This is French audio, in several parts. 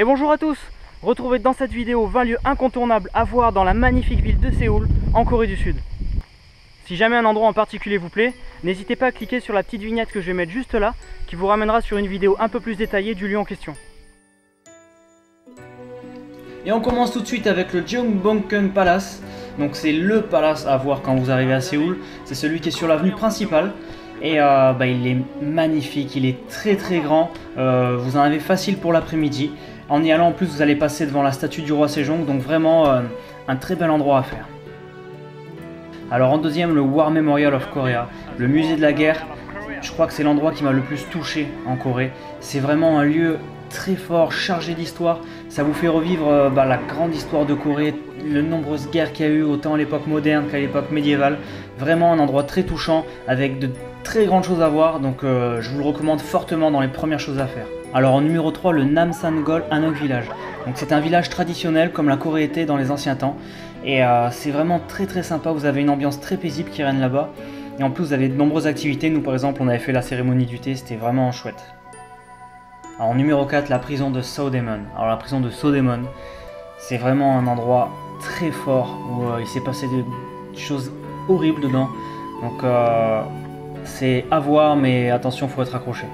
Et bonjour à tous. Retrouvez dans cette vidéo 20 lieux incontournables à voir dans la magnifique ville de Séoul, en Corée du Sud. Si jamais un endroit en particulier vous plaît, n'hésitez pas à cliquer sur la petite vignette que je vais mettre juste là, qui vous ramènera sur une vidéo un peu plus détaillée du lieu en question. Et on commence tout de suite avec le Gyeongbokgung Palace. Donc c'est le palace à voir quand vous arrivez à Séoul. C'est celui qui est sur l'avenue principale. Et il est magnifique, il est très grand. Vous en avez facile pour l'après-midi. En y allant en plus vous allez passer devant la statue du roi Sejong. Donc vraiment un très bel endroit à faire. Alors en deuxième, le War Memorial of Korea, le musée de la guerre. Je crois que c'est l'endroit qui m'a le plus touché en Corée. C'est vraiment un lieu très fort, chargé d'histoire. Ça vous fait revivre la grande histoire de Corée, les nombreuses guerres qu'il y a eu, autant à l'époque moderne qu'à l'époque médiévale. Vraiment un endroit très touchant, avec de très grandes choses à voir, donc je vous le recommande fortement dans les premières choses à faire. Alors en numéro 3, le Namsan-gol Hanok Village. Donc c'est un village traditionnel comme la Corée était dans les anciens temps. Et c'est vraiment très sympa, vous avez une ambiance très paisible qui règne là-bas. Et en plus vous avez de nombreuses activités, nous par exemple on avait fait la cérémonie du thé, c'était vraiment chouette. Alors en numéro 4, la prison de Seodaemon. Alors la prison de Seodaemon, c'est vraiment un endroit très fort où il s'est passé des choses horribles dedans. Donc c'est à voir, mais attention, faut être accroché.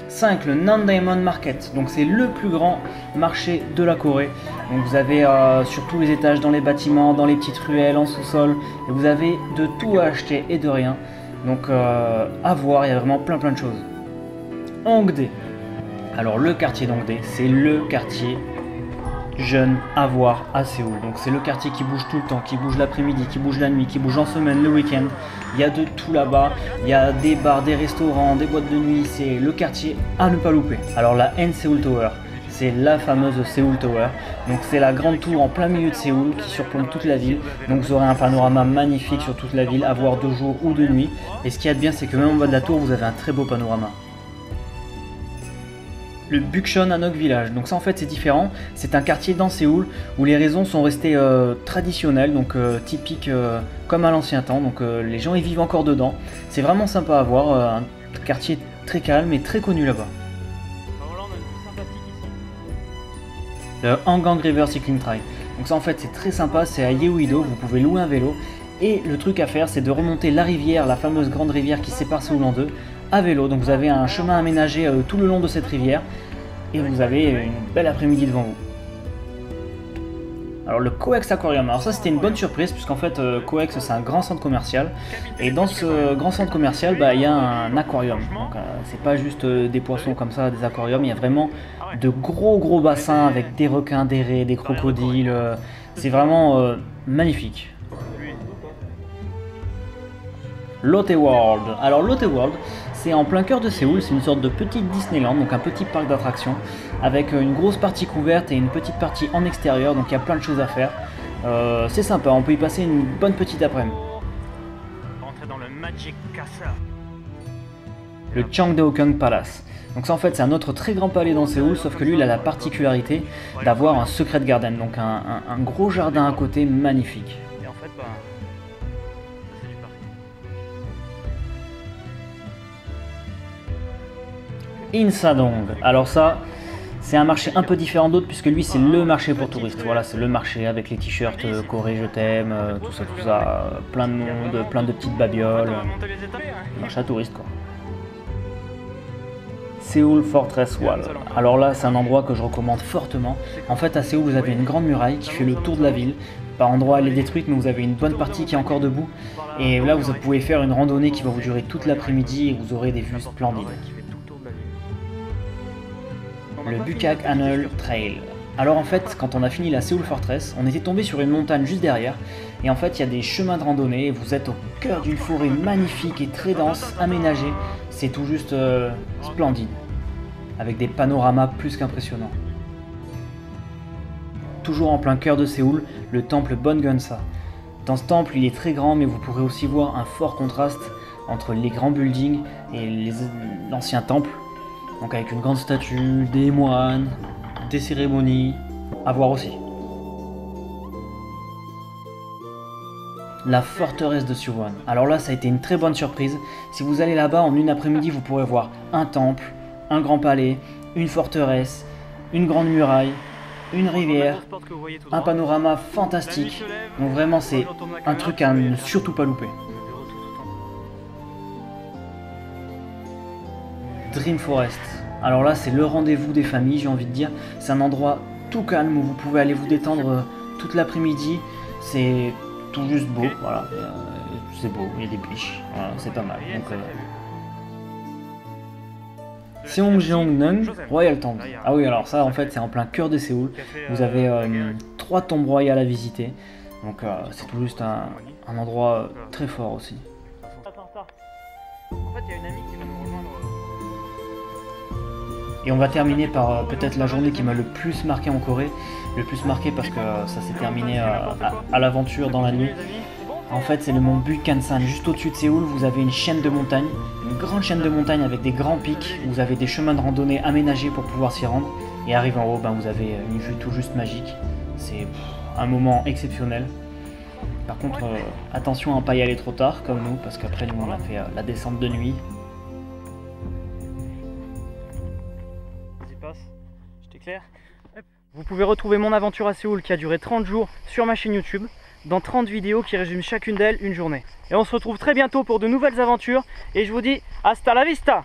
5. Le Nandaemon Market. Donc c'est le plus grand marché de la Corée. Donc vous avez sur tous les étages, dans les bâtiments, dans les petites ruelles, en sous-sol, et vous avez de tout à acheter et de rien. Donc à voir, il y a vraiment plein de choses. Hongdae. Alors le quartier d'Hongdae, c'est le quartier jeune à voir à Séoul. Donc c'est le quartier qui bouge tout le temps, qui bouge l'après-midi, qui bouge la nuit, qui bouge en semaine, le week-end. Il y a de tout là-bas, il y a des bars, des restaurants, des boîtes de nuit, c'est le quartier à ne pas louper. Alors la N-Seoul Tower, c'est la fameuse Seoul Tower. Donc c'est la grande tour en plein milieu de Séoul qui surplombe toute la ville. Donc vous aurez un panorama magnifique sur toute la ville à voir de jour ou de nuit. Et ce qu'il y a de bien, c'est que même en bas de la tour, vous avez un très beau panorama. Le Bukchon Hanok Village, donc ça en fait c'est différent, c'est un quartier dans Séoul où les maisons sont restées traditionnelles, donc typiques comme à l'ancien temps, donc les gens y vivent encore dedans. C'est vraiment sympa à voir, un quartier très calme et très connu là-bas. Le Hangang River Cycling Trail, donc ça en fait c'est très sympa, c'est à Yeouido, vous pouvez louer un vélo et le truc à faire c'est de remonter la rivière, la fameuse grande rivière qui sépare Séoul en deux, à vélo. Donc vous avez un chemin aménagé tout le long de cette rivière et vous avez une belle après-midi devant vous. Alors le Coex Aquarium, alors ça c'était une bonne surprise puisqu'en fait Coex c'est un grand centre commercial et dans ce grand centre commercial il y a un aquarium. Donc c'est pas juste des poissons comme ça, des aquariums, il y a vraiment de gros bassins avec des requins, des raies, des crocodiles, c'est vraiment magnifique. Lotte World. Alors Lotte World, c'est en plein cœur de Séoul, c'est une sorte de petite Disneyland, donc un petit parc d'attractions, avec une grosse partie couverte et une petite partie en extérieur, donc il y a plein de choses à faire. C'est sympa, on peut y passer une bonne petite après-midi. Rentrer dans le Magic Castle. Le Changdeokgung Palace. Donc ça en fait c'est un autre très grand palais dans Séoul, sauf que lui il a la particularité d'avoir un secret garden, donc un gros jardin à côté magnifique. Et en fait, c'est du parking. Insadong. Alors ça, c'est un marché un peu différent d'autres puisque lui c'est le marché pour touristes. Voilà, c'est le marché avec les t-shirts Corée je t'aime, tout ça, plein de monde, plein de petites babioles. Le marché à touristes quoi. Séoul Fortress Wall. Alors là, c'est un endroit que je recommande fortement. En fait, à Séoul, vous avez une grande muraille qui fait le tour de la ville. Par endroits, elle est détruite, mais vous avez une bonne partie qui est encore debout. Et là, vous pouvez faire une randonnée qui va vous durer toute l'après-midi et vous aurez des vues splendides. Le Bukak Hanul Trail. Alors en fait, quand on a fini la Séoul Fortress, on était tombé sur une montagne juste derrière. Et en fait, il y a des chemins de randonnée. Vous êtes au cœur d'une forêt magnifique et très dense, aménagée. C'est tout juste splendide. Avec des panoramas plus qu'impressionnants. Toujours en plein cœur de Séoul, le temple Bongeunsa. Dans ce temple, il est très grand, mais vous pourrez aussi voir un fort contraste entre les grands buildings et l'ancien temple. Donc avec une grande statue, des moines, des cérémonies, à voir aussi. La forteresse de Suwon. Alors là, ça a été une très bonne surprise. Si vous allez là-bas en une après-midi, vous pourrez voir un temple, un grand palais, une forteresse, une grande muraille, une rivière, On sport que vous voyez tout un droit. panorama La nuit fantastique. se lève, Donc vraiment c'est on tourne la un caméra, truc à ne regarde. surtout pas louper. De retour tout en. Dream Forest. Alors là c'est le rendez-vous des familles, j'ai envie de dire. C'est un endroit tout calme où vous pouvez aller vous détendre toute l'après-midi. C'est tout juste beau, voilà. C'est beau, il y a des biches, voilà, c'est pas mal. Donc, Seongjeongneung Royal Tomb. Ah oui, alors ça en fait c'est en plein cœur de Séoul. Vous avez 3 tombes royales à visiter. Donc c'est tout juste un endroit très fort aussi. Attends. En fait, il y a une amie qui va nous rejoindre. Et on va terminer par peut-être la journée qui m'a le plus marqué en Corée. Le plus marqué parce que ça s'est terminé à l'aventure dans la nuit. En fait, c'est le mont Bukhansan. Juste au-dessus de Séoul, vous avez une chaîne de montagnes, une grande chaîne de montagnes avec des grands pics. Vous avez des chemins de randonnée aménagés pour pouvoir s'y rendre. Et arrivé en haut, ben, vous avez une vue tout juste magique. C'est un moment exceptionnel. Par contre, attention à ne pas y aller trop tard, comme nous, parce qu'après, nous, on a fait la descente de nuit. Vas-y, passe. Je t'éclaire. Vous pouvez retrouver mon aventure à Séoul qui a duré 30 jours sur ma chaîne YouTube, dans 30 vidéos qui résument chacune d'elles une journée. Et on se retrouve très bientôt pour de nouvelles aventures, et je vous dis hasta la vista!